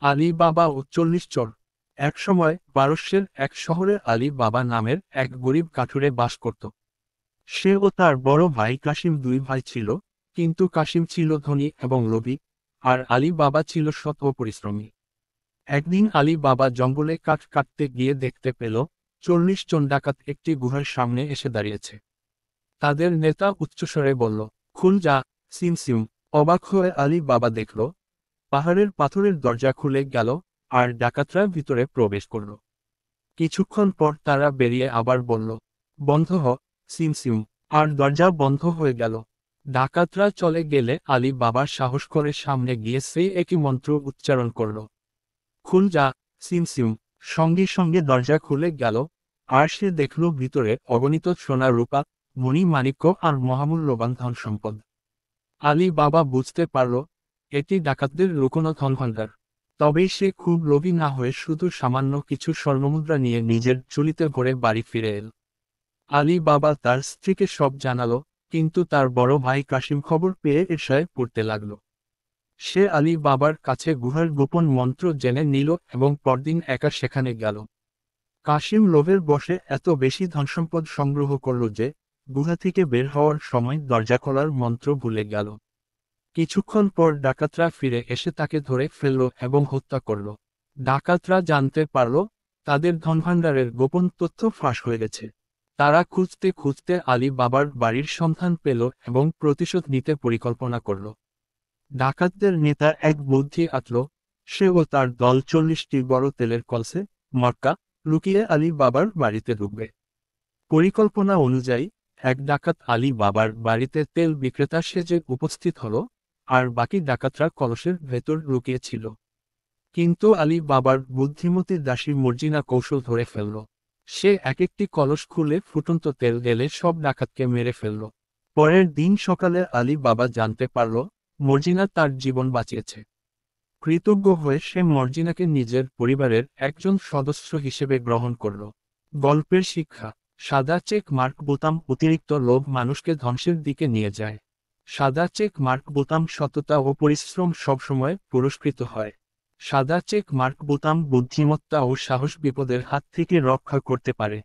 আলী বাবা ও 40 চোর। এক সময় পারস্যের এক শহরে আলী বাবা নামের এক গরিব কাঠুরে বাস করত। সে ও তার বড় ভাই কাশিম দুই ভাই ছিল, কিন্তু কাশিম ছিল ধনী এবং লোভী, আর আলী বাবা ছিল সৎ ও পরিশ্রমী। একদিন আলী বাবা জঙ্গলে কাঠ কাটতে গিয়ে দেখতে পেল 40 জন ডাকাত একটি গুহার সামনে এসে দাঁড়িয়েছে। তাদের নেতা উচ্চস্বরে বলল, খুল যা, সিম সিম। অবাক হয়ে আলী বাবা দেখল পাহাড়ের পাথরের দরজা খুলে গেল, আর ডাকাতরা ভিতরে প্রবেশ করল। কিছুক্ষণ পর তারা বেরিয়ে আবার বলল, বন্ধ হ, সিম সিম। আর দরজা বন্ধ হয়ে গেল। ডাকাতরা চলে গেলে আলী বাবার সাহস করে সামনে গিয়ে সেই একই মন্ত্র উচ্চারণ করল, খুল যা, সিম সিম। সঙ্গে সঙ্গে দরজা খুলে গেল, আর সে দেখল ভিতরে অগণিত সোনা রূপা, মণি মাণিক্য আর মহামূল্যবান ধন সম্পদ। আলী বাবা বুঝতে পারল এটি ডাকাতদের লুকোনো ধনভাণ্ডার। তবে সে খুব লোভী না হয়ে শুধু সামান্য কিছু স্বর্ণমুদ্রা নিয়ে নিজের ঝুলিতে ভরে বাড়ি ফিরে এল। আলী বাবা তার স্ত্রীকে সব জানালো, কিন্তু তার বড় ভাই কাশিম খবর পেয়ে ঈর্ষায় পড়তে লাগল। সে আলী বাবার কাছে গুহার গোপন মন্ত্র জেনে নিল এবং পরদিন একা সেখানে গেল। কাশিম লোভের বশে এত বেশি ধনসম্পদ সংগ্রহ করল যে গুহা থেকে বের হওয়ার সময় দরজা খোলার মন্ত্র ভুলে গেল। কিছুক্ষণ পর ডাকাতরা ফিরে এসে তাকে ধরে ফেলল এবং হত্যা করল। ডাকাতরা জানতে পারল তাদের ধনভাণ্ডারের গোপন তথ্য ফাঁস হয়ে গেছে। তারা খুঁজতে খুঁজতে আলী বাবার বাড়ির সন্ধান পেল এবং প্রতিশোধ নিতে পরিকল্পনা করল। ডাকাতদের নেতা এক বুদ্ধি আঁটল, সে ও তার দল 40টি বড় তেলের কলসে মটকা লুকিয়ে আলী বাবার বাড়িতে ঢুকবে। পরিকল্পনা অনুযায়ী এক ডাকাত আলী বাবার বাড়িতে তেল বিক্রেতা সেজে উপস্থিত হল, আর বাকি ডাকাতরা কলসের ভেতর লুকিয়েছিল। কিন্তু আলী বাবার বুদ্ধিমতী দাসী মর্জিনা কৌশল ধরে ফেলল। সে এক একটি কলস খুলে ফুটন্ত তেল ঢেলে সব ডাকাতকে মেরে ফেলল। পরের দিন সকালে আলী বাবা জানতে পারল মর্জিনা তার জীবন বাঁচিয়েছে। কৃতজ্ঞ হয়ে সে মর্জিনাকে নিজের পরিবারের একজন সদস্য হিসেবে গ্রহণ করল। গল্পের শিক্ষা: সাদা চেক মার্ক বোতাম অতিরিক্ত লোভ মানুষকে ধ্বংসের দিকে নিয়ে যায়। সাদা চেক মার্ক বোতাম সততা ও পরিশ্রম সবসময় পুরস্কৃত হয়। সাদা চেক মার্ক বোতাম বুদ্ধিমত্তা ও সাহস বিপদের হাত থেকে রক্ষা করতে পারে।